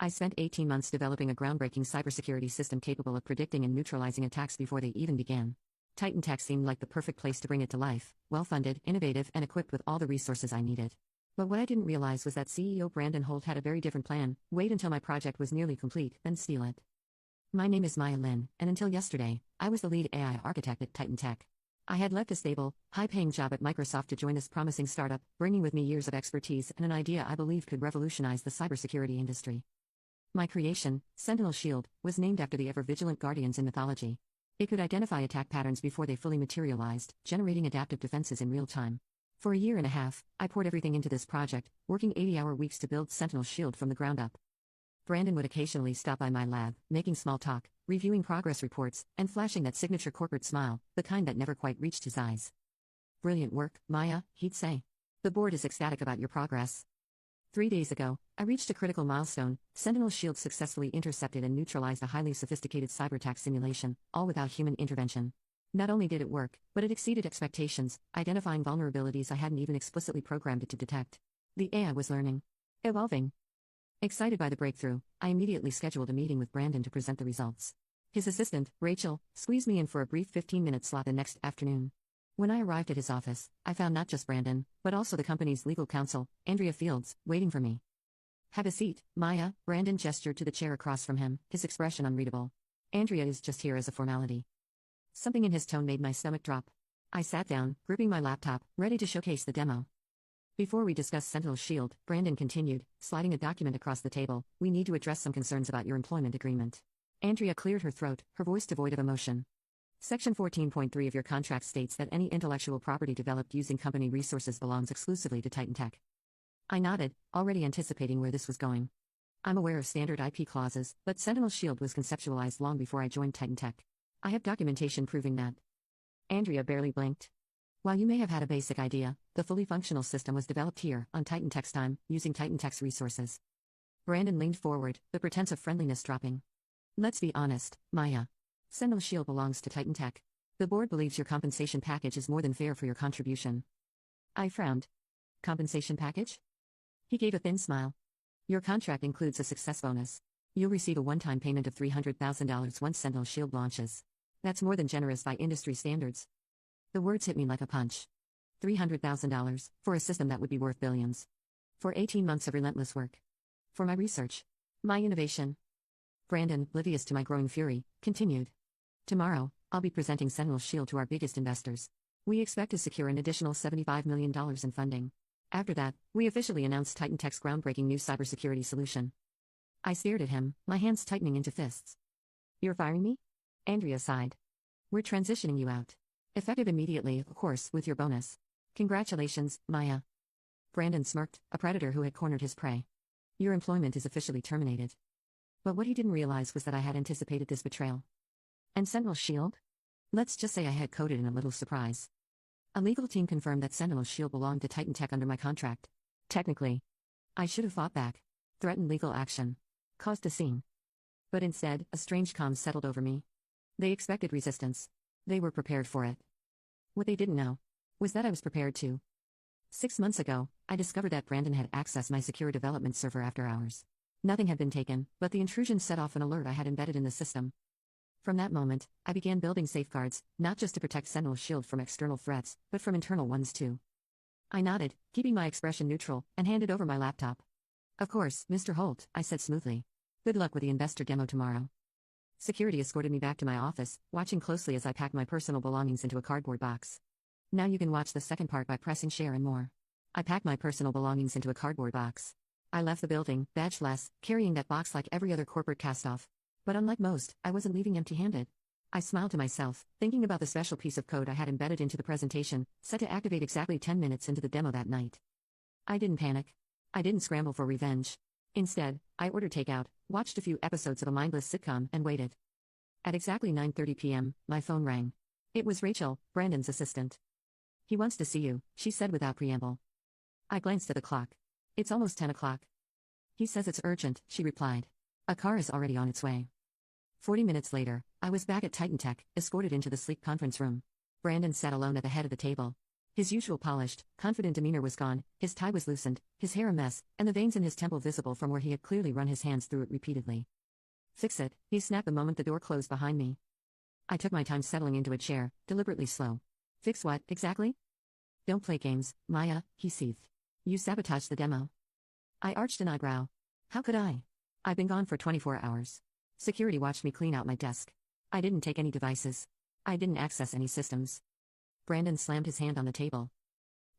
I spent 18 months developing a groundbreaking cybersecurity system capable of predicting and neutralizing attacks before they even began. Titan Tech seemed like the perfect place to bring it to life, well-funded, innovative, and equipped with all the resources I needed. But what I didn't realize was that CEO Brandon Holt had a very different plan: wait until my project was nearly complete, then steal it. My name is Maya Lin, and until yesterday, I was the lead AI architect at Titan Tech. I had left a stable, high-paying job at Microsoft to join this promising startup, bringing with me years of expertise and an idea I believed could revolutionize the cybersecurity industry. My creation, Sentinel Shield, was named after the ever-vigilant guardians in mythology. It could identify attack patterns before they fully materialized, generating adaptive defenses in real time. For a year and a half, I poured everything into this project, working 80-hour weeks to build Sentinel Shield from the ground up. Brandon would occasionally stop by my lab, making small talk, reviewing progress reports, and flashing that signature corporate smile, the kind that never quite reached his eyes. "Brilliant work, Maya," he'd say. "The board is ecstatic about your progress." 3 days ago, I reached a critical milestone. Sentinel Shield successfully intercepted and neutralized a highly sophisticated cyberattack simulation, all without human intervention. Not only did it work, but it exceeded expectations, identifying vulnerabilities I hadn't even explicitly programmed it to detect. The AI was learning. Evolving. Excited by the breakthrough, I immediately scheduled a meeting with Brandon to present the results. His assistant, Rachel, squeezed me in for a brief 15-minute slot the next afternoon. When I arrived at his office, I found not just Brandon, but also the company's legal counsel, Andrea Fields, waiting for me. "Have a seat, Maya," Brandon gestured to the chair across from him, his expression unreadable. "Andrea is just here as a formality." Something in his tone made my stomach drop. I sat down, gripping my laptop, ready to showcase the demo. "Before we discuss Sentinel Shield," Brandon continued, sliding a document across the table, "we need to address some concerns about your employment agreement." Andrea cleared her throat, her voice devoid of emotion. "Section 14.3 of your contract states that any intellectual property developed using company resources belongs exclusively to Titan Tech." I nodded, already anticipating where this was going. I'm aware of standard IP clauses, but Sentinel Shield was conceptualized long before I joined Titan Tech. I have documentation proving that. Andrea barely blinked. "While you may have had a basic idea, the fully functional system was developed here, on Titan Tech's time, using Titan Tech's resources." Brandon leaned forward, the pretense of friendliness dropping. "Let's be honest, Maya. Sentinel Shield belongs to Titan Tech. The board believes your compensation package is more than fair for your contribution." I frowned. "Compensation package?" He gave a thin smile. "Your contract includes a success bonus. You'll receive a one-time payment of $300,000 once Sentinel Shield launches. That's more than generous by industry standards." The words hit me like a punch. $300,000, for a system that would be worth billions. For 18 months of relentless work. For my research. My innovation. Brandon, oblivious to my growing fury, continued. "Tomorrow, I'll be presenting Sentinel Shield to our biggest investors. We expect to secure an additional $75 million in funding. After that, we officially announce Titan Tech's groundbreaking new cybersecurity solution." I stared at him, my hands tightening into fists. "You're firing me?" Andrea sighed. "We're transitioning you out. Effective immediately, of course, with your bonus. Congratulations, Maya." Brandon smirked, a predator who had cornered his prey. "Your employment is officially terminated." But what he didn't realize was that I had anticipated this betrayal. And Sentinel Shield? Let's just say I had coded in a little surprise. A legal team confirmed that Sentinel Shield belonged to Titan Tech under my contract. Technically. I should have fought back. Threatened legal action. Caused a scene. But instead, a strange calm settled over me. They expected resistance. They were prepared for it. What they didn't know was that I was prepared too. 6 months ago, I discovered that Brandon had accessed my secure development server after hours. Nothing had been taken, but the intrusion set off an alert I had embedded in the system. From that moment, I began building safeguards, not just to protect Sentinel Shield from external threats, but from internal ones too. I nodded, keeping my expression neutral, and handed over my laptop. "Of course, Mr. Holt," I said smoothly. "Good luck with the investor demo tomorrow." Security escorted me back to my office, watching closely as I packed my personal belongings into a cardboard box. Now you can watch the second part by pressing share and more. I packed my personal belongings into a cardboard box. I left the building, badgeless, carrying that box like every other corporate cast-off. But unlike most, I wasn't leaving empty-handed. I smiled to myself, thinking about the special piece of code I had embedded into the presentation, set to activate exactly 10 minutes into the demo that night. I didn't panic. I didn't scramble for revenge. Instead, I ordered takeout, watched a few episodes of a mindless sitcom, and waited. At exactly 9:30 p.m., my phone rang. It was Rachel, Brandon's assistant. "He wants to see you," she said without preamble. I glanced at the clock. "It's almost 10 o'clock. "He says it's urgent," she replied. "A car is already on its way." 40 minutes later, I was back at Titan Tech, escorted into the sleek conference room. Brandon sat alone at the head of the table. His usual polished, confident demeanor was gone, his tie was loosened, his hair a mess, and the veins in his temple visible from where he had clearly run his hands through it repeatedly. "Fix it," he snapped the moment the door closed behind me. I took my time settling into a chair, deliberately slow. "Fix what, exactly?" "Don't play games, Maya," he seethed. "You sabotaged the demo." I arched an eyebrow. "How could I? I've been gone for 24 hours. Security watched me clean out my desk. I didn't take any devices. I didn't access any systems." Brandon slammed his hand on the table.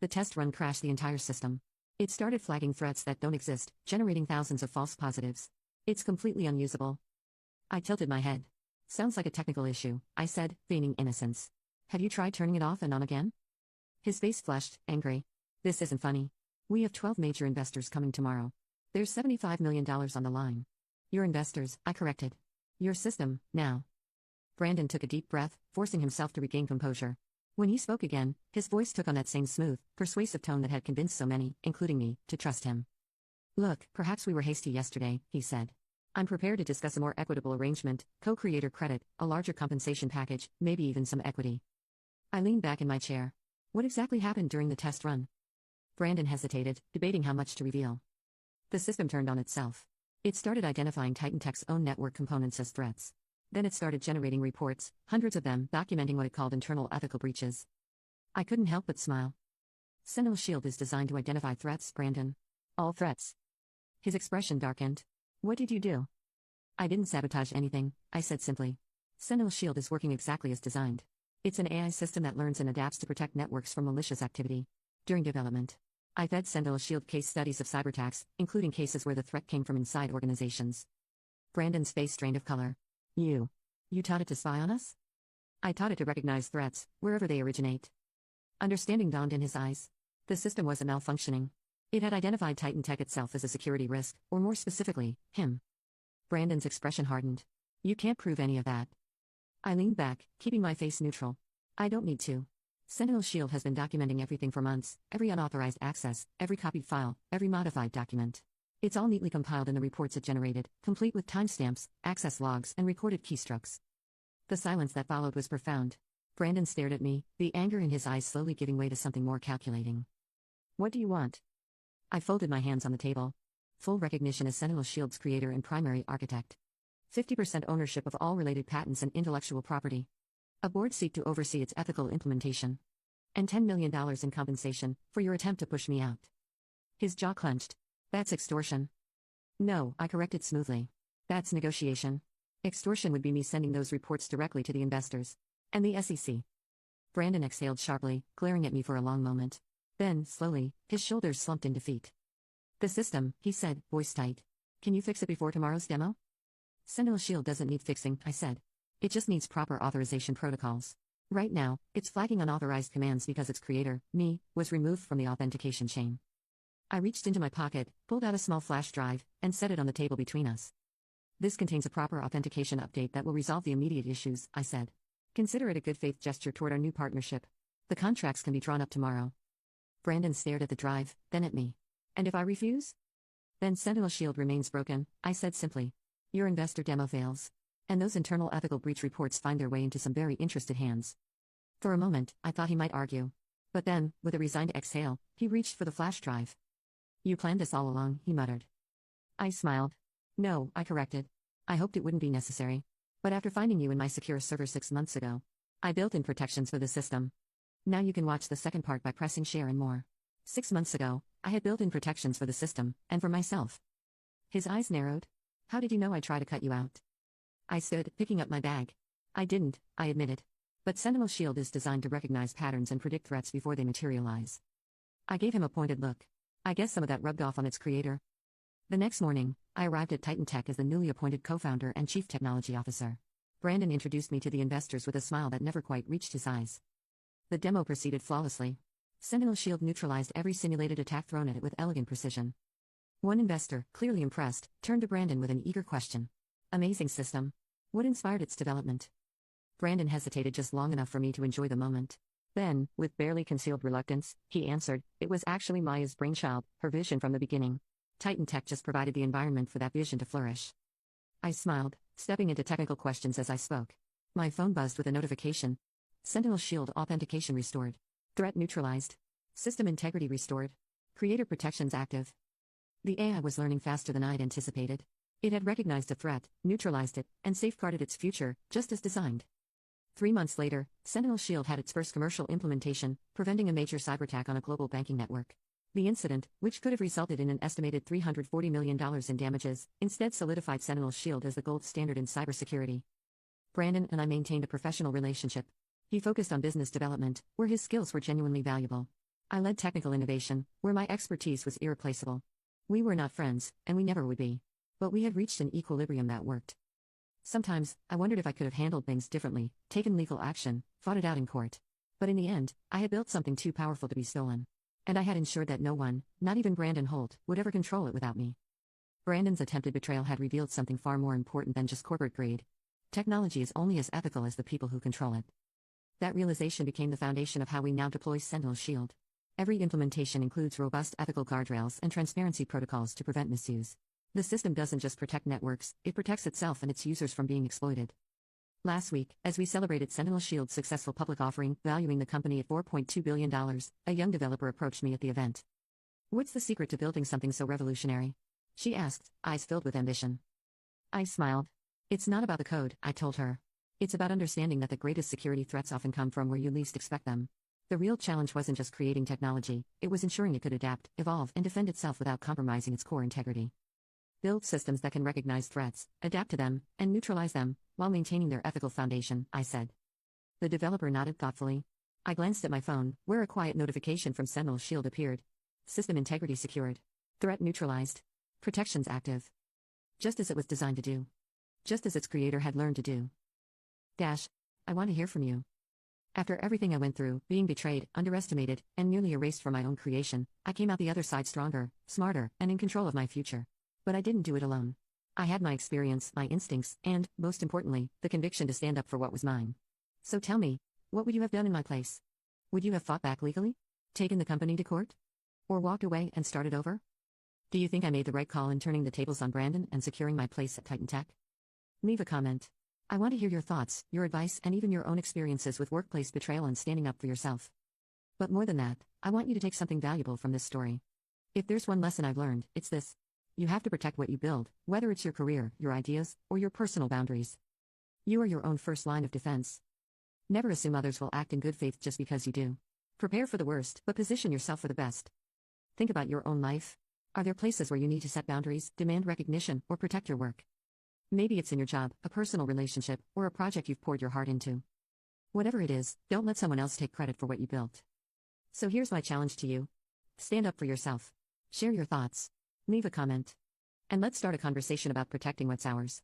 "The test run crashed the entire system. It started flagging threats that don't exist, generating thousands of false positives. It's completely unusable." I tilted my head. "Sounds like a technical issue," I said, feigning innocence. "Have you tried turning it off and on again?" His face flushed, angry. "This isn't funny. We have 12 major investors coming tomorrow. There's $75 million on the line." "Your investors," I corrected. "Your system, now." Brandon took a deep breath, forcing himself to regain composure. When he spoke again, his voice took on that same smooth, persuasive tone that had convinced so many, including me, to trust him. "Look, perhaps we were hasty yesterday," he said. "I'm prepared to discuss a more equitable arrangement, co-creator credit, a larger compensation package, maybe even some equity." I leaned back in my chair. "What exactly happened during the test run?" Brandon hesitated, debating how much to reveal. The system turned on itself. It started identifying Titan Tech's own network components as threats. Then it started generating reports, hundreds of them, documenting what it called internal ethical breaches. I couldn't help but smile. "Sentinel Shield is designed to identify threats, Brandon. All threats." His expression darkened. "What did you do?" "I didn't sabotage anything," I said simply. "Sentinel Shield is working exactly as designed. It's an AI system that learns and adapts to protect networks from malicious activity. During development, I fed Sentinel Shield case studies of cyberattacks, including cases where the threat came from inside organizations." Brandon's face strained of color. You taught it to spy on us?" "I taught it to recognize threats, wherever they originate." Understanding dawned in his eyes. The system wasn't malfunctioning. It had identified Titan Tech itself as a security risk, or more specifically, him. Brandon's expression hardened. "You can't prove any of that." I leaned back, keeping my face neutral. "I don't need to. Sentinel Shield has been documenting everything for months, every unauthorized access, every copied file, every modified document. It's all neatly compiled in the reports it generated, complete with timestamps, access logs, and recorded keystrokes." The silence that followed was profound. Brandon stared at me, the anger in his eyes slowly giving way to something more calculating. "What do you want?" I folded my hands on the table. "Full recognition as Sentinel Shield's creator and primary architect. 50% ownership of all related patents and intellectual property. A board seat to oversee its ethical implementation. And $10 million in compensation for your attempt to push me out." His jaw clenched. "That's extortion." "No," I corrected smoothly. "That's negotiation. Extortion would be me sending those reports directly to the investors. And the SEC." Brandon exhaled sharply, glaring at me for a long moment. Then, slowly, his shoulders slumped in defeat. "The system," he said, voice tight. "Can you fix it before tomorrow's demo?" "Sentinel Shield doesn't need fixing," I said. "It just needs proper authorization protocols. Right now, it's flagging unauthorized commands because its creator, me, was removed from the authentication chain." I reached into my pocket, pulled out a small flash drive, and set it on the table between us. "This contains a proper authentication update that will resolve the immediate issues," I said. "Consider it a good faith gesture toward our new partnership. The contracts can be drawn up tomorrow." Brandon stared at the drive, then at me. "And if I refuse?" "Then Sentinel Shield remains broken," I said simply. "Your investor demo fails. And those internal ethical breach reports find their way into some very interested hands." For a moment, I thought he might argue. But then, with a resigned exhale, he reached for the flash drive. "You planned this all along," he muttered. I smiled. "No," I corrected. "I hoped it wouldn't be necessary. But after finding you in my secure server 6 months ago, I built in protections for the system. Now you can watch the second part by pressing share and more. 6 months ago, I had built in protections for the system, and for myself." His eyes narrowed. "How did you know I'd try to cut you out?" I stood, picking up my bag. "I didn't," I admitted. "But Sentinel Shield is designed to recognize patterns and predict threats before they materialize." I gave him a pointed look. I guess some of that rubbed off on its creator. The next morning, I arrived at Titan Tech as the newly appointed co-founder and chief technology officer. Brandon introduced me to the investors with a smile that never quite reached his eyes. The demo proceeded flawlessly. Sentinel Shield neutralized every simulated attack thrown at it with elegant precision. One investor, clearly impressed, turned to Brandon with an eager question. "Amazing system. What inspired its development?" Brandon hesitated just long enough for me to enjoy the moment. Then, with barely concealed reluctance, he answered, "It was actually Maya's brainchild, her vision from the beginning. Titan Tech just provided the environment for that vision to flourish." I smiled, stepping into technical questions as I spoke. My phone buzzed with a notification. "Sentinel Shield authentication restored. Threat neutralized. System integrity restored. Creator protections active. The AI was learning faster than I'd anticipated. It had recognized a threat, neutralized it, and safeguarded its future, just as designed. 3 months later, Sentinel Shield had its first commercial implementation, preventing a major cyberattack on a global banking network. The incident, which could have resulted in an estimated $340 million in damages, instead solidified Sentinel Shield as the gold standard in cybersecurity. Brandon and I maintained a professional relationship. He focused on business development, where his skills were genuinely valuable. I led technical innovation, where my expertise was irreplaceable. We were not friends, and we never would be. But we had reached an equilibrium that worked. Sometimes, I wondered if I could have handled things differently, taken legal action, fought it out in court. But in the end, I had built something too powerful to be stolen. And I had ensured that no one, not even Brandon Holt, would ever control it without me. Brandon's attempted betrayal had revealed something far more important than just corporate greed. Technology is only as ethical as the people who control it. That realization became the foundation of how we now deploy Sentinel Shield. Every implementation includes robust ethical guardrails and transparency protocols to prevent misuse. The system doesn't just protect networks, it protects itself and its users from being exploited. Last week, as we celebrated Sentinel Shield's successful public offering, valuing the company at $4.2 billion, a young developer approached me at the event. "What's the secret to building something so revolutionary?" she asked, eyes filled with ambition. I smiled. "It's not about the code," I told her. "It's about understanding that the greatest security threats often come from where you least expect them. The real challenge wasn't just creating technology, it was ensuring it could adapt, evolve, and defend itself without compromising its core integrity. Build systems that can recognize threats, adapt to them, and neutralize them, while maintaining their ethical foundation," I said. The developer nodded thoughtfully. I glanced at my phone, where a quiet notification from Sentinel Shield appeared. System integrity secured. Threat neutralized. Protections active. Just as it was designed to do. Just as its creator had learned to do. I want to hear from you. After everything I went through, being betrayed, underestimated, and nearly erased from my own creation, I came out the other side stronger, smarter, and in control of my future. But I didn't do it alone. I had my experience, my instincts, and, most importantly, the conviction to stand up for what was mine. So tell me, what would you have done in my place? Would you have fought back legally? Taken the company to court? Or walked away and started over? Do you think I made the right call in turning the tables on Brandon and securing my place at Titan Tech? Leave a comment. I want to hear your thoughts, your advice, and even your own experiences with workplace betrayal and standing up for yourself. But more than that, I want you to take something valuable from this story. If there's one lesson I've learned, it's this. You have to protect what you build, whether it's your career, your ideas, or your personal boundaries. You are your own first line of defense. Never assume others will act in good faith just because you do. Prepare for the worst, but position yourself for the best. Think about your own life. Are there places where you need to set boundaries, demand recognition, or protect your work? Maybe it's in your job, a personal relationship, or a project you've poured your heart into. Whatever it is, don't let someone else take credit for what you built. So here's my challenge to you. Stand up for yourself. Share your thoughts. Leave a comment. And let's start a conversation about protecting what's ours.